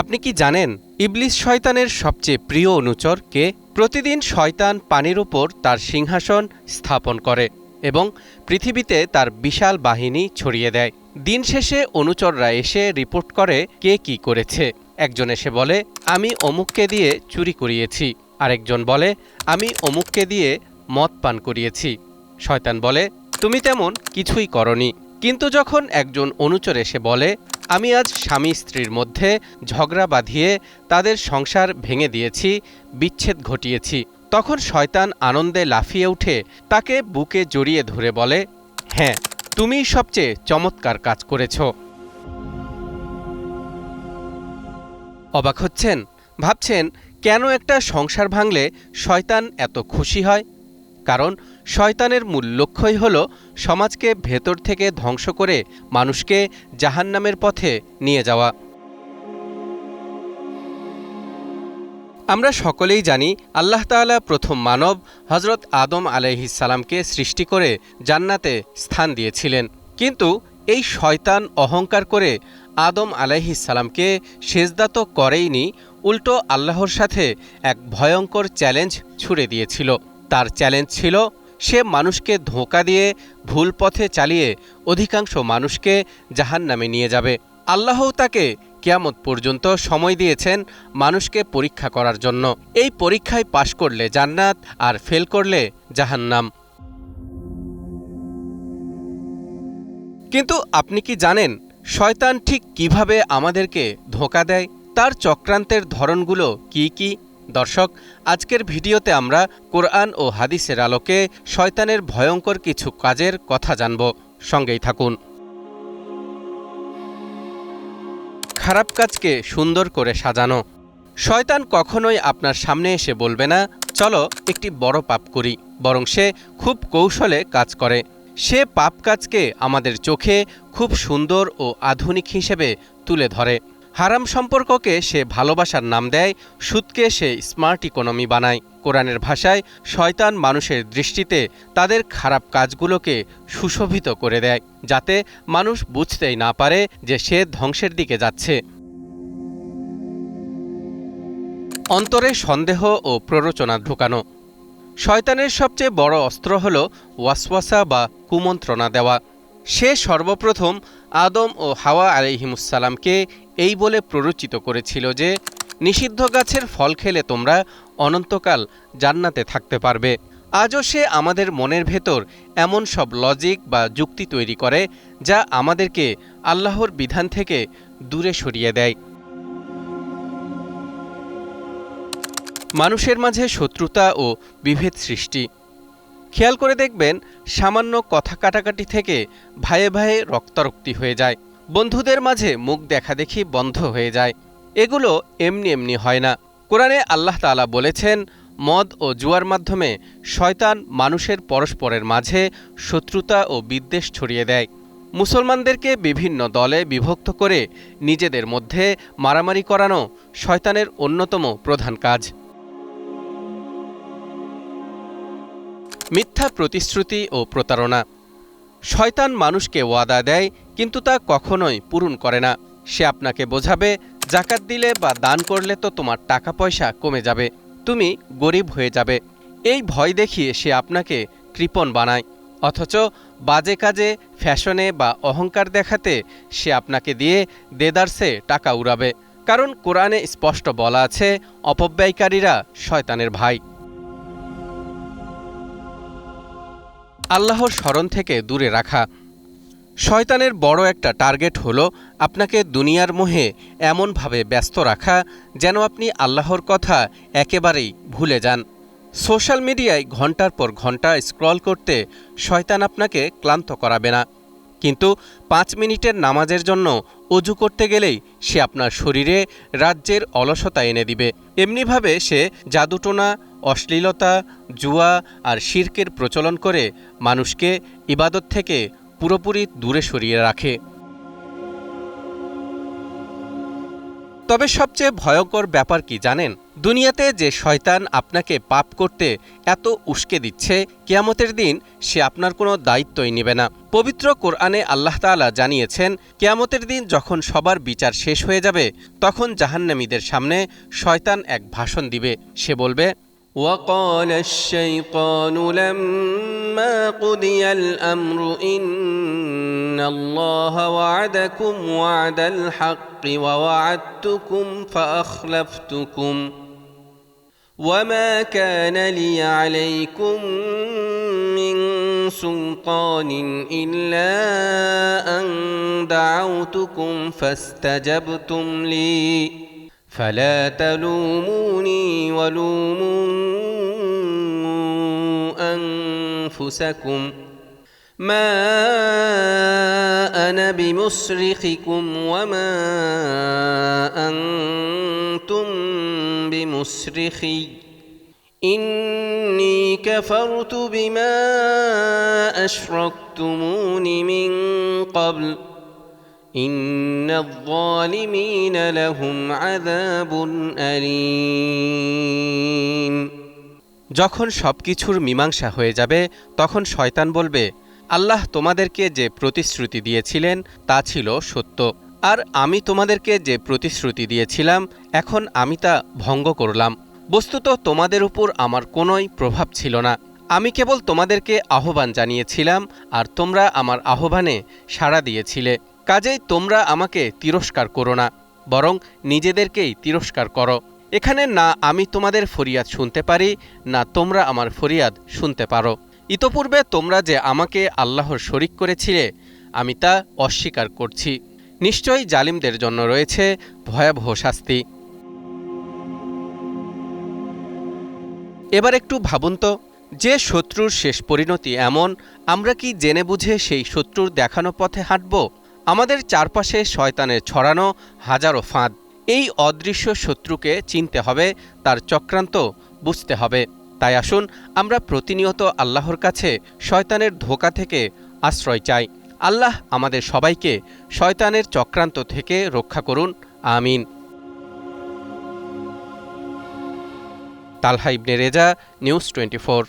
আপনি কি জানেন ইবলিস শয়তানের সবচেয়ে প্রিয় অনুচর কে? প্রতিদিন শয়তান পানির উপর তার সিংহাসন স্থাপন করে এবং পৃথিবীতে তার বিশাল বাহিনী ছড়িয়ে দেয়। দিন শেষে অনুচররা এসে রিপোর্ট করে কে কি করেছে। একজন এসে বলে, আমি অমুককে দিয়ে চুরি করিয়েছি। আরেকজন বলে, আমি অমুককে দিয়ে মদ পান করিয়েছি। শয়তান বলে, তুমি তেমন কিছুই করনি। কিন্তু যখন একজন অনুচর এসে বলে, আমি আজ স্বামী স্ত্রীর মধ্যে ঝগড়া বাঁধিয়ে তাদের সংসার ভেঙে দিয়েছি, বিচ্ছেদ ঘটিয়েছি, তখন শয়তান আনন্দে লাফিয়ে উঠে তাকে বুকে জড়িয়ে ধরে বলে, হ্যাঁ, তুমিই সবচেয়ে চমৎকার কাজ করেছ। অবাক হচ্ছেন? ভাবছেন কেন একটা সংসার ভাঙলে শয়তান এত খুশি হয়? কারণ শয়তানের মূল লক্ষ্যই হল সমাজকে ভেতর থেকে ধ্বংস করে মানুষকে জাহান্নামের পথে নিয়ে যাওয়া। আমরা সকলেই জানি আল্লাহ তাআলা প্রথম মানব হযরত আদম আলাইহিস সালামকে সৃষ্টি করে জান্নাতে স্থান দিয়েছিলেন। কিন্তু এই শয়তান অহংকার করে আদম আলাইহিস সালামকে সেজদা তো করেইনি, উল্টো আল্লাহর সাথে এক ভয়ঙ্কর চ্যালেঞ্জ ছুড়ে দিয়েছিল। তার চ্যালেঞ্জ ছিল, সে মানুষকে ধোঁকা দিয়ে ভুল পথে চালিয়ে অধিকাংশ মানুষকে জাহান্নামে নিয়ে যাবে। আল্লাহও তাকে কিয়ামত পর্যন্ত সময় দিয়েছেন মানুষকে পরীক্ষা করার জন্য। এই পরীক্ষায় পাশ করলে জান্নাত আর ফেল করলে জাহান্নাম। কিন্তু আপনি কি জানেন শয়তান ঠিক কিভাবে আমাদেরকে ধোঁকা দেয়? তার চক্রান্তের ধরনগুলো কি কি? দর্শক, আজকের ভিডিওতে আমরা কোরআন ও হাদিসের আলোকে শয়তানের ভয়ঙ্কর কিছু কাজের কথা জানব। সঙ্গেই থাকুন। খারাপ কাজকে সুন্দর করে সাজানো। শয়তান কখনোই আপনার সামনে এসে বলবে না, চলো একটি বড় পাপ করি, বরং সে খুব কৌশলে কাজ করে। সে পাপ কাজকে আমাদের চোখে খুব সুন্দর ও আধুনিক হিসেবে তুলে ধরে। হারাম সম্পর্ককে সে ভালোবাসার নাম দেয়, সুদকে সে স্মার্ট ইকোনমি বানায়। কোরআনের ভাষায় শয়তান মানুষের দৃষ্টিতে তাদের খারাপ কাজগুলোকে সুশোভিত করে দেয়, যাতে মানুষ বুঝতেই না পারে যে সে ধ্বংসের দিকে যাচ্ছে। অন্তরে সন্দেহ ও প্ররোচনা ঢুকানো। শয়তানের সবচেয়ে বড় অস্ত্র হল ওয়াসওয়াসা বা কুমন্ত্রণা দেওয়া। সে সর্বপ্রথম আদম ও হাওয়া আলাইহিমুসসালামকে এই বলে প্ররোচিত করেছিল যে, নিষিদ্ধ গাছের ফল খেলে তোমরা অনন্তকাল জান্নাতে থাকতে পারবে। আজও সে আমাদের মনের ভেতর এমন সব লজিক বা যুক্তি তৈরি করে যা আমাদেরকে আল্লাহর বিধান থেকে দূরে সরিয়ে দেয়। মানুষের মাঝে শত্রুতা ও বিভেদ সৃষ্টি। খেয়াল করে দেখবেন, সামান্য কথা কাটাকাটি থেকে ভাইয়ে ভাইয়ে রক্তারক্তি হয়ে যায়। বন্ধুদের মাঝে মুখ দেখাদেখি বন্ধ হয়ে যায়। এগুলো এমনি এমনি হয় না। কোরআনে আল্লাহ তাআলা বলেছেন, মদ ও জুয়ার মাধ্যমে শয়তান মানুষের পরস্পরের মাঝে শত্রুতা ও বিদ্বেষ ছড়িয়ে দেয়। মুসলমানদেরকে বিভিন্ন দলে বিভক্ত করে নিজেদের মধ্যে মারামারি করানো শয়তানের অন্যতম প্রধান কাজ। মিথ্যা প্রতিশ্রুতি ও প্রতারণা। শয়তান মানুষকে ওয়াদা দেয়, কিন্তু তা কখনোই পূরণ করে না। সে আপনাকে বোঝাবে, জাকাত দিলে বা দান করলে তো তোমার টাকা পয়সা কমে যাবে, তুমি গরিব হয়ে যাবে। এই ভয় দেখিয়ে সে আপনাকে কৃপণ বানায়। অথচ বাজে কাজে, ফ্যাশনে বা অহংকার দেখাতে সে আপনাকে দিয়ে দেদারসে টাকা উড়াবে। কারণ কোরআনে স্পষ্ট বলা আছে, অপব্যয়কারীরা শয়তানের ভাই। আল্লাহর স্মরণ থেকে দূরে রাখা। শয়তানের বড় একটা টার্গেট হল আপনাকে দুনিয়ার মোহে এমনভাবে ব্যস্ত রাখা যেন আপনি আল্লাহর কথা একেবারেই ভুলে যান। সোশ্যাল মিডিয়ায় ঘন্টার পর ঘন্টা স্ক্রল করতে শয়তান আপনাকে ক্লান্ত করাবে না, কিন্তু 5 মিনিটের নামাজের জন্য অজু করতে গেলেই সে আপনার শরীরে রাজ্যের অলসতা এনে দিবে। এমনিভাবে সে জাদুটোনা, অশ্লীলতা, জুয়া আর শিরকের প্রচলন করে মানুষকে ইবাদত থেকে পুরোপুরি দূরে সরিয়ে রাখে। তবে সবচেয়ে ভয়ঙ্কর ব্যাপার কি জানেন? দুনিয়াতে যে শয়তান আপনাকে পাপ করতে এত উস্কে দিচ্ছে, কিয়ামতের দিন সে আপনার কোনো দায়িত্বই নেবে না। পবিত্র কোরআনে আল্লাহ তাআলা জানিয়েছেন, কিয়ামতের দিন যখন সবার বিচার শেষ হয়ে যাবে, তখন জাহান্নামীদের সামনে শয়তান এক ভাষণ দিবে। সে বলবে, وقال الشيطان لما قضي الأمر إن الله وعدكم وعد الحق ووعدتكم فأخلفتكم وما كان لي عليكم من سلطان إلا أن دعوتكم فاستجبتم لي فلا تلوموني ولوموا أنفسكم ما أنا بمصرخكم وما أنتم بمصرخي إني كفرت بما أشركتمون من قبل إن الظالمين لهم عذاب أليم। যখন সবকিছুর মীমাংসা হয়ে যাবে, তখন শয়তান বলবে, আল্লাহ তোমাদেরকে যে প্রতিশ্রুতি দিয়েছিলেন তা ছিল সত্য, আর আমি তোমাদেরকে যে প্রতিশ্রুতি দিয়েছিলাম এখন আমি তা ভঙ্গ করলাম। বস্তুত তোমাদের উপর আমার কোনোই প্রভাব ছিল না। আমি কেবল তোমাদেরকে আহ্বান জানিয়েছিলাম আর তোমরা আমার আহ্বানে সাড়া দিয়েছিলে। কাজেই তোমরা আমাকে তিরস্কার করো না, বরং নিজেদেরকেই তিরস্কার করো। এখানে না আমি তোমাদের ফরিয়াদ শুনতে পারি, না তোমরা আমার ফরিয়াদ শুনতে পারো। ইতপূর্বে তোমরা যে আমাকে আল্লাহর শরিক করেছিলে, আমি তা অস্বীকার করছি। নিশ্চয়ই জালিমদের জন্য রয়েছে ভয়াবহ শাস্তি। এবার একটু ভাবুন তো, যে শত্রুর শেষ পরিণতি এমন, আমরা কি জেনে বুঝে সেই শত্রুর দেখানো পথে হাঁটব? আমাদের চারপাশে শয়তানের ছড়ানো হাজারো ফাঁদ। এই অদৃশ্য শত্রুকে চিনতে হবে, তার চক্রান্ত বুঝতে হবে। তাই আসুন আমরা প্রতিনিয়ত আল্লাহর কাছে শয়তানের ধোঁকা থেকে আশ্রয় চাই। আল্লাহ আমাদের সবাইকে শয়তানের চক্রান্ত থেকে রক্ষা করুন, আমিন। তালহা ইবনে রেজা, নিউজ 24।